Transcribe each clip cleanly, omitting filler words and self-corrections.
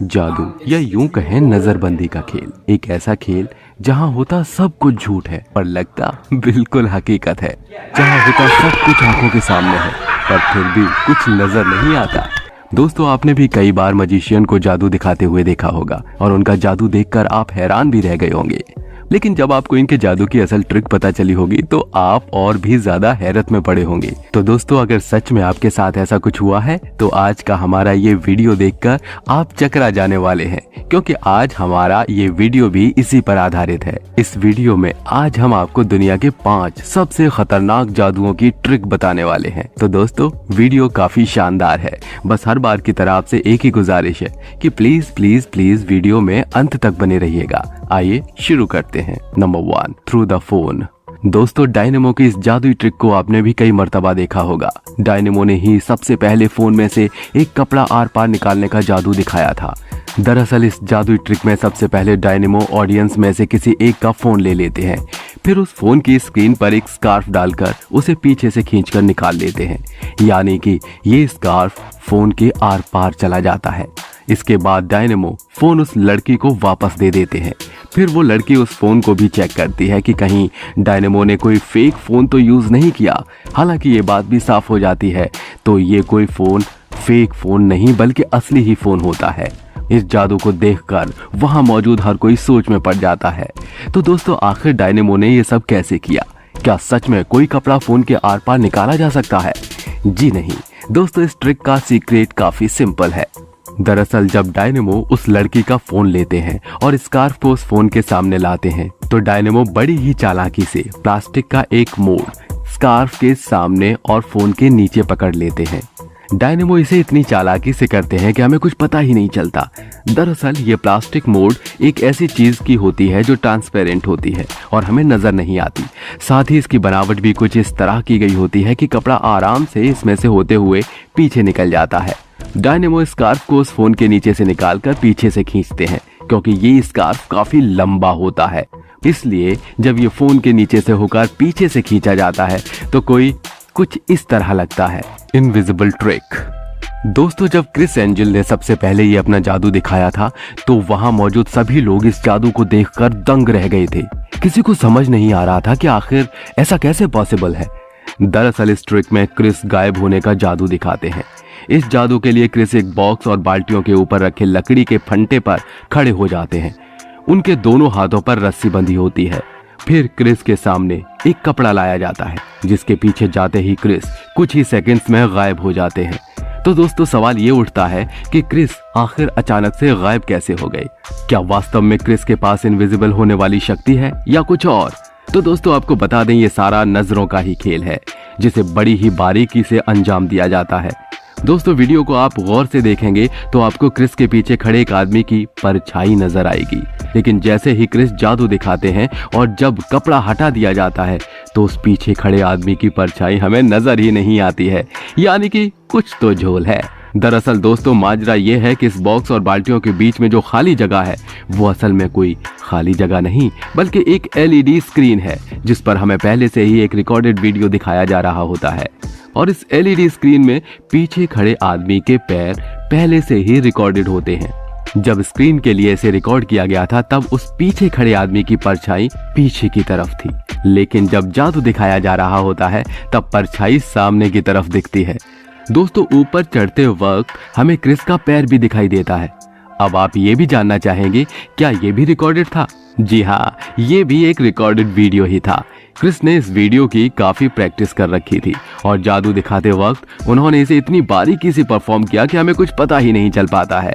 जादू या यूं कहें नजरबंदी का खेल, एक ऐसा खेल जहां होता सब कुछ झूठ है पर लगता बिल्कुल हकीकत है, जहां होता सब कुछ आंखों के सामने है पर फिर भी कुछ नजर नहीं आता। दोस्तों, आपने भी कई बार मजिशियन को जादू दिखाते हुए देखा होगा और उनका जादू देखकर आप हैरान भी रह गए होंगे, लेकिन जब आपको इनके जादू की असल ट्रिक पता चली होगी तो आप और भी ज्यादा हैरत में पड़े होंगे। तो दोस्तों, अगर सच में आपके साथ ऐसा कुछ हुआ है तो आज का हमारा ये वीडियो देखकर आप चकरा जाने वाले हैं, क्योंकि आज हमारा ये वीडियो भी इसी पर आधारित है। इस वीडियो में आज हम आपको दुनिया के 5 सबसे खतरनाक जादुओं की ट्रिक बताने वाले हैं। तो दोस्तों, वीडियो काफी शानदार है। बस हर बार की तरह आपसे एक ही गुजारिश है कि प्लीज प्लीज प्लीज वीडियो में अंत तक बने रहिएगा। आइए शुरू करते हैं। Number 1, through the phone. दोस्तों, डायनेमो की इस जादुई ट्रिक को आपने भी कई मर्तबा देखा होगा। डायनेमो ने ही सबसे पहले फोन में से एक कपड़ा आर पार निकालने का जादू दिखाया था। दरअसल इस जादुई ट्रिक में सबसे पहले डायनेमो ऑडियंस में से किसी एक का फोन ले लेते हैं, फिर उस फोन की स्क्रीन पर एक स्कार्फ डालकर उसे पीछे से खींचकर निकाल लेते हैं, यानी कि ये स्कार्फ फोन के आर पार चला जाता है। इसके बाद डायनेमो फोन उस लड़की को वापस दे देते हैं। फिर वो लड़की उस फोन को भी चेक करती है कि कहीं डायनेमो ने कोई फेक फोन तो यूज नहीं किया। हालांकि ये बात भी साफ हो जाती है तो ये कोई फोन फेक फोन नहीं बल्कि असली ही फोन होता है। इस जादू को देखकर वहां मौजूद हर कोई सोच में पड़ जाता है। तो दोस्तों, आखिर डायनेमो ने ये सब कैसे किया? क्या सच में कोई कपड़ा फोन के आर पार निकाला जा सकता है? जी नहीं दोस्तों, इस ट्रिक का सीक्रेट काफी सिंपल है। दरअसल जब डायनेमो उस लड़की का फोन लेते हैं और स्कार्फ को उस फोन के सामने लाते हैं तो डायनेमो बड़ी ही चालाकी से प्लास्टिक का एक मोड़ स्कार्फ के सामने और फोन के नीचे पकड़ लेते हैं। डायनेमो इसे इतनी चालाकी से करते हैं कि हमें कुछ पता ही नहीं चलता। दरअसल ये प्लास्टिक मोड़ एक ऐसी चीज की होती है जो ट्रांसपेरेंट होती है और हमें नजर नहीं आती। साथ ही इसकी बनावट भी कुछ इस तरह की गई होती है कि कपड़ा आराम से इसमें से होते हुए पीछे निकल जाता है। डायनेमो स्कार्फ को उस फोन के नीचे से निकालकर पीछे से खींचते हैं, क्योंकि ये स्कार्फ काफी लंबा होता है। इसलिए जब ये फोन के नीचे से होकर पीछे से खींचा जाता है तो कोई कुछ इस तरह लगता है। Invisible trick. दोस्तों, जब क्रिस एंजल ने सबसे पहले ये अपना जादू दिखाया था तो वहां मौजूद सभी लोग इस जादू को देखकर दंग रह गए थे। किसी को समझ नहीं आ रहा था कि आखिर ऐसा कैसे पॉसिबल है। दरअसल इस ट्रिक में क्रिस गायब होने का जादू दिखाते हैं। इस जादू के लिए क्रिस एक बॉक्स और बाल्टियों के ऊपर रखे लकड़ी के फंटे पर खड़े हो जाते हैं। उनके दोनों हाथों पर रस्सी बंधी होती है। फिर क्रिस के सामने एक कपड़ा लाया जाता है, जिसके पीछे जाते ही क्रिस कुछ ही सेकंड्स में गायब हो जाते हैं। तो दोस्तों, सवाल ये उठता है कि क्रिस आखिर अचानक से गायब कैसे हो गए? क्या वास्तव में क्रिस के पास इनविजिबल होने वाली शक्ति है या कुछ और? तो दोस्तों, आपको बता दें, ये सारा नजरों का ही खेल है, जिसे बड़ी ही बारीकी से अंजाम दिया जाता है। दोस्तों, वीडियो को आप गौर से देखेंगे तो आपको क्रिस के पीछे खड़े एक आदमी की परछाई नजर आएगी, लेकिन जैसे ही क्रिस जादू दिखाते हैं और जब कपड़ा हटा दिया जाता है तो उस पीछे खड़े आदमी की परछाई हमें नजर ही नहीं आती है, यानी कि कुछ तो झोल है। दरअसल दोस्तों, माजरा ये है कि इस बॉक्स और बाल्टियों के बीच में जो खाली जगह है वो असल में कोई खाली जगह नहीं बल्कि एक LED स्क्रीन है, जिस पर हमें पहले से ही एक रिकॉर्डेड वीडियो दिखाया जा रहा होता है। और इस LED स्क्रीन में पीछे खड़े आदमी के पैर पहले से ही रिकॉर्डेड होते हैं। जब स्क्रीन के लिए इसे रिकॉर्ड किया गया था तब उस पीछे खड़े आदमी की परछाई पीछे की तरफ थी, लेकिन जब जादू दिखाया जा रहा होता है तब परछाई सामने की तरफ दिखती है। दोस्तों, ऊपर चढ़ते वक्त हमें क्रिस का पैर भी दिखाई देता है। अब आप ये भी जानना चाहेंगे, क्या ये भी रिकॉर्डेड था? जी हाँ, ये भी एक रिकॉर्डेड वीडियो ही था। क्रिस ने इस वीडियो की काफी प्रैक्टिस कर रखी थी और जादू दिखाते वक्त उन्होंने इसे इतनी बारीकी से परफॉर्म किया कि हमें कुछ पता ही नहीं चल पाता है।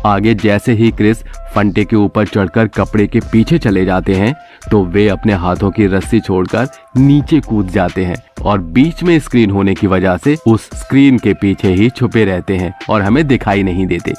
आगे जैसे ही क्रिस फंटे के ऊपर चढ़कर कपड़े के पीछे चले जाते हैं तो वे अपने हाथों की रस्सी छोड़कर नीचे कूद जाते हैं और बीच में स्क्रीन होने की वजह से उस स्क्रीन के पीछे ही छुपे रहते हैं और हमें दिखाई नहीं देते।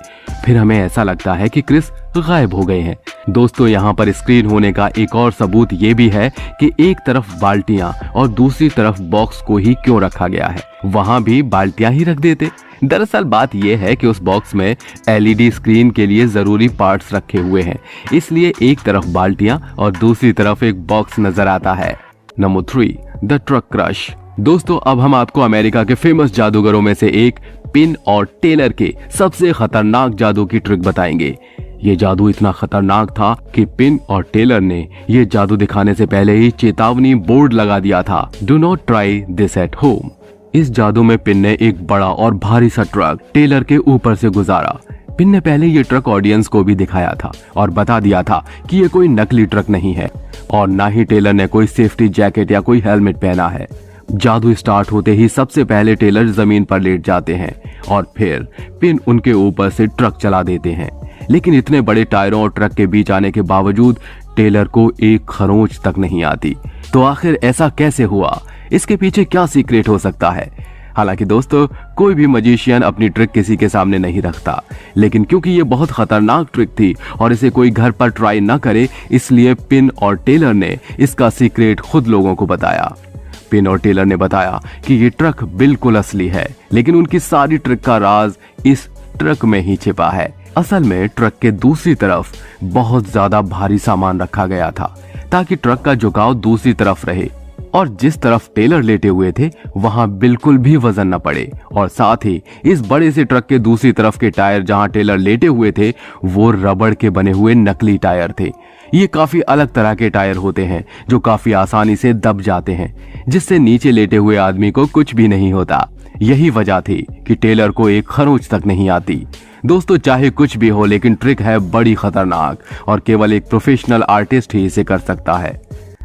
फिर हमें ऐसा लगता है कि क्रिस गायब हो गए हैं। दोस्तों, यहाँ पर स्क्रीन होने का एक और सबूत ये भी है कि एक तरफ बाल्टियां और दूसरी तरफ बॉक्स को ही क्यों रखा गया है, वहां भी बाल्टियां ही रख देते। दरअसल बात यह है कि उस बॉक्स में LED स्क्रीन के लिए जरूरी पार्ट्स रखे हुए हैं, इसलिए एक तरफ बाल्टियां और दूसरी तरफ एक बॉक्स नजर आता है। Number 3, the truck crush. दोस्तों, अब हम आपको अमेरिका के फेमस जादूगरों में से एक पिन और टेलर के सबसे खतरनाक जादू की ट्रिक बताएंगे। ये जादू इतना खतरनाक था कि पिन और टेलर ने ये जादू दिखाने से पहले ही चेतावनी बोर्ड लगा दिया था, do not try this at home. इस जादू में पिन ने एक बड़ा और भारी सा ट्रक टेलर के ऊपर से गुजारा। पिन ने पहले ये ट्रक ऑडियंस को भी दिखाया था और बता दिया था कि ये कोई नकली ट्रक नहीं है और ना ही टेलर ने कोई सेफ्टी जैकेट या कोई हेलमेट पहना है। जादू स्टार्ट होते ही सबसे पहले टेलर जमीन पर लेट जाते हैं और फिर पिन उनके ऊपर से ट्रक चला देते हैं। लेकिन इतने बड़े टायरों और ट्रक के बीच आने के बावजूद टेलर को एक खरोंच तक नहीं आती। तो आखिर ऐसा कैसे हुआ? इसके पीछे क्या सीक्रेट हो सकता है? हालांकि दोस्तों, कोई भी मजिशियन अपनी ट्रिक किसी के सामने नहीं रखता, लेकिन क्योंकि ये बहुत खतरनाक ट्रिक थी और इसे कोई घर पर ट्राई न करे, इसलिए पिन और टेलर ने इसका सीक्रेट खुद लोगों को बताया। पिन और टेलर ने बताया कि ये ट्रक बिल्कुल असली है, लेकिन उनकी सारी ट्रिक का राज इस ट्रक में ही छिपा है। असल में ट्रक के दूसरी तरफ बहुत ज्यादा भारी सामान रखा गया था ताकि ट्रक का झुकाव दूसरी तरफ रहे और जिस तरफ टेलर लेटे हुए थे वहां बिल्कुल भी वजन न पड़े। और साथ ही इस बड़े से ट्रक के दूसरी तरफ के टायर जहां टेलर लेटे हुए थे वो रबड़ के बने हुए नकली टायर थे। ये काफी अलग तरह के टायर होते हैं जो काफी आसानी से दब जाते हैं, जिससे नीचे लेटे हुए आदमी को कुछ भी नहीं होता। यही वजह थी कि टेलर को एक खरोंच तक नहीं आती। दोस्तों, चाहे कुछ भी हो, लेकिन ट्रिक है बड़ी खतरनाक और केवल एक प्रोफेशनल आर्टिस्ट ही इसे कर सकता है।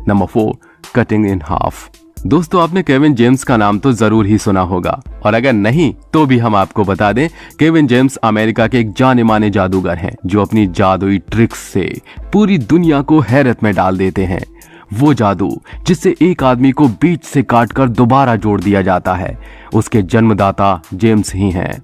Number 4, cutting in half. दोस्तों, आपने केविन जेम्स का नाम तो जरूर ही सुना होगा और अगर नहीं तो भी हम आपको बता दें, केविन जेम्स अमेरिका के एक जाने माने जादूगर हैं जो अपनी जादुई ट्रिक्स से पूरी दुनिया को हैरत में डाल देते हैं। वो जादू जिससे एक आदमी को बीच से काटकर दोबारा जोड़ दिया जाता है, उसके जन्मदाता जेम्स ही हैं।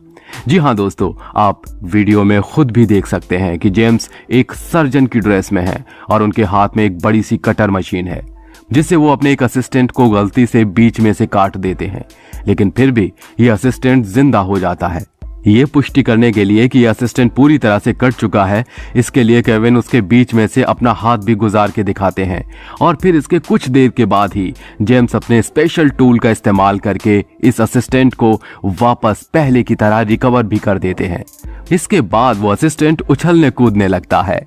जी हाँ दोस्तों, आप वीडियो में खुद भी देख सकते हैं कि जेम्स एक सर्जन की ड्रेस में है और उनके हाथ में एक बड़ी सी कटर मशीन है जिससे वो अपने एक असिस्टेंट को गलती से बीच में से काट देते हैं, लेकिन फिर भी ये असिस्टेंट जिंदा हो जाता है। ये पुष्टि करने के लिए कि असिस्टेंट पूरी तरह से कट चुका है, इसके लिए केविन उसके बीच में से अपना हाथ भी गुजार के दिखाते हैं और फिर इसके कुछ देर के बाद ही जेम्स अपने स्पेशल टूल का इस्तेमाल करके इस असिस्टेंट को वापस पहले की तरह रिकवर भी कर देते हैं। इसके बाद वो असिस्टेंट उछलने कूदने लगता है।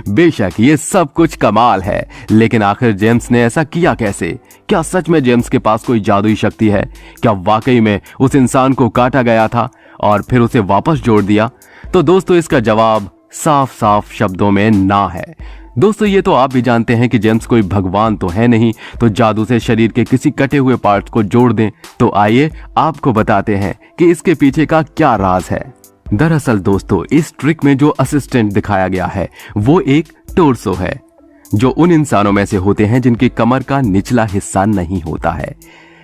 बेशक ये सब कुछ कमाल है, लेकिन आखिर जेम्स ने ऐसा किया कैसे? क्या सच में जेम्स के पास कोई जादुई शक्ति है? क्या वाकई में उस इंसान को काटा गया था और फिर उसे वापस जोड़ दिया? तो दोस्तों, इसका जवाब साफ साफ शब्दों में ना है। दोस्तों, ये तो आप भी जानते हैं कि जेम्स कोई भगवान तो है नहीं, तो जादू से शरीर के किसी कटे हुए पार्ट्स को जोड़ दें। तो आइए आपको बताते हैं कि इसके पीछे का क्या राज है। दरअसल दोस्तों, इस ट्रिक में जो असिस्टेंट दिखाया गया है वो एक टोर्सो है, जो उन इंसानों में से होते हैं जिनकी कमर का निचला हिस्सा नहीं होता है।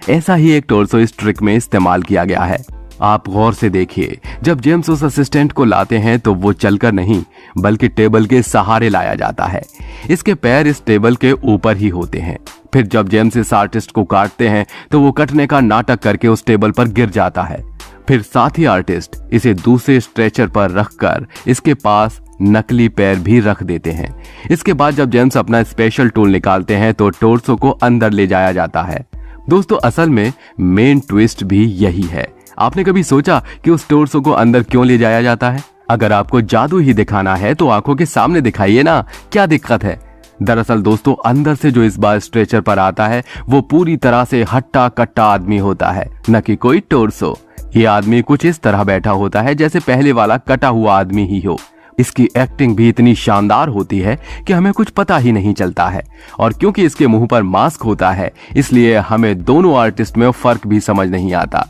ऐसा ही एक टोर्सो इस ट्रिक में इस्तेमाल किया गया है। आप गौर से देखिए, जब जेम्स उस असिस्टेंट को लाते हैं तो वो चलकर नहीं बल्कि टेबल के सहारे लाया जाता है। इसके पैर इस टेबल के ऊपर ही होते हैं। फिर जब जेम्स इस आर्टिस्ट को काटते हैं तो वो कटने का नाटक करके उस टेबल पर गिर जाता है। फिर साथ ही आर्टिस्ट इसे दूसरे स्ट्रेचर पर रखकर इसके पास नकली पैर भी रख देते हैं। इसके बाद जब जेम्स अपना स्पेशल टूल निकालते हैं तो टोर्सो को अंदर ले जाया जाता है। दोस्तों, असल में मेन ट्विस्ट भी यही है। आपने कभी सोचा कि उस टोर्सो को अंदर क्यों ले जाया जाता है? अगर आपको जादू ही दिखाना है तो आंखों के सामने दिखाइए ना, क्या दिक्कत है? दरअसल दोस्तों, अंदर से जो इस बार स्ट्रेचर पर आता है वो पूरी तरह से हट्टा कट्टा आदमी होता है, न कि कोई टोर्सो। ये आदमी कुछ इस तरह बैठा होता है जैसे पहले वाला कटा हुआ आदमी ही हो। इसकी एक्टिंग भी इतनी शानदार होती है कि हमें कुछ पता ही नहीं चलता है, और क्योंकि इसके मुंह पर मास्क होता है इसलिए हमें दोनों आर्टिस्ट में फर्क भी समझ नहीं आता।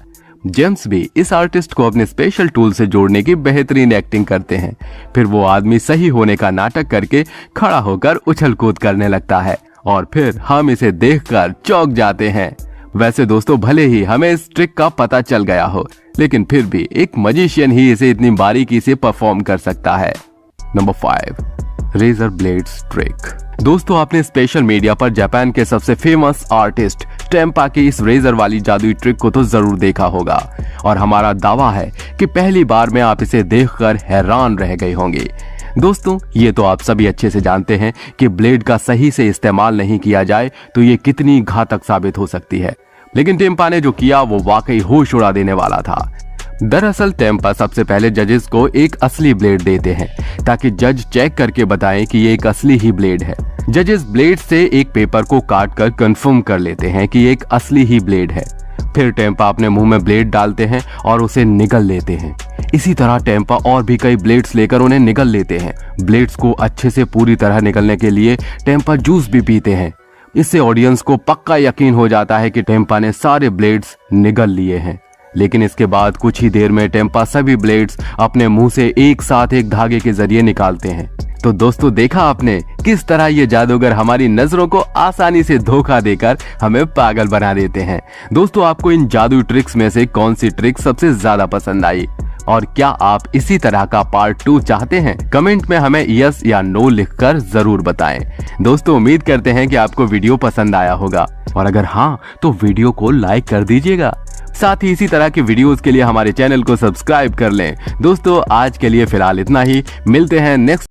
जेम्स भी इस आर्टिस्ट को अपने स्पेशल टूल से जोड़ने की बेहतरीन एक्टिंग करते हैं। फिर वो आदमी सही होने का नाटक करके खड़ा होकर उछल कूद करने लगता है और फिर हम इसे देखकर चौंक जाते हैं। वैसे दोस्तों, भले ही हमें इस ट्रिक का पता चल गया हो, लेकिन फिर भी एक मजिशियन ही इसे इतनी बारीकी से परफॉर्म कर सकता है। Number 5, razor blades trick. दोस्तों, आपने स्पेशल मीडिया पर जापान के सबसे फेमस आर्टिस्ट टेम्पा की इस रेजर वाली जादुई ट्रिक को तो जरूर देखा होगा, और हमारा दावा है कि पहली बार में आप इसे देखकर हैरान रह गए होंगे। दोस्तों, ये तो आप सभी अच्छे से जानते हैं कि ब्लेड का सही से इस्तेमाल नहीं किया जाए तो ये कितनी घातक साबित हो सकती है, लेकिन टेम्पा ने जो किया वो वाकई होश उड़ा देने वाला था। दरअसल टेम्पा सबसे पहले जजेस को एक असली ब्लेड देते हैं ताकि जज चेक करके बताएं कि ये एक असली ही ब्लेड है। जजेस ब्लेड से एक पेपर को काट कर कंफर्म कर लेते हैं कि ये एक असली ही ब्लेड है। फिर टेम्पा अपने मुंह में ब्लेड डालते हैं और उसे निगल लेते हैं। इसी तरह टेम्पा और भी कई ब्लेड्स लेकर उन्हें निगल लेते हैं। ब्लेड्स को अच्छे से पूरी तरह निगलने के लिए टेम्पा जूस भी पीते हैं। इससे ऑडियंस को पक्का यकीन हो जाता है कि टेम्पा ने सारे ब्लेड्स निगल लिए हैं। लेकिन इसके बाद कुछ ही देर में टेम्पा सभी ब्लेड्स अपने मुंह से एक साथ एक धागे के जरिए निकालते हैं। तो दोस्तों, देखा आपने किस तरह ये जादूगर हमारी नजरों को आसानी से धोखा देकर हमें पागल बना देते हैं। दोस्तों, आपको इन जादू ट्रिक्स में से कौन सी ट्रिक सबसे ज्यादा पसंद आई और क्या आप इसी तरह का पार्ट 2 चाहते हैं? कमेंट में हमें यस या नो लिखकर जरूर बताएं। दोस्तों, उम्मीद करते हैं कि आपको वीडियो पसंद आया होगा और अगर हाँ तो वीडियो को लाइक कर दीजिएगा। साथ ही इसी तरह के वीडियोस के लिए हमारे चैनल को सब्सक्राइब कर लें। दोस्तों, आज के लिए फिलहाल इतना ही। मिलते हैं नेक्स्ट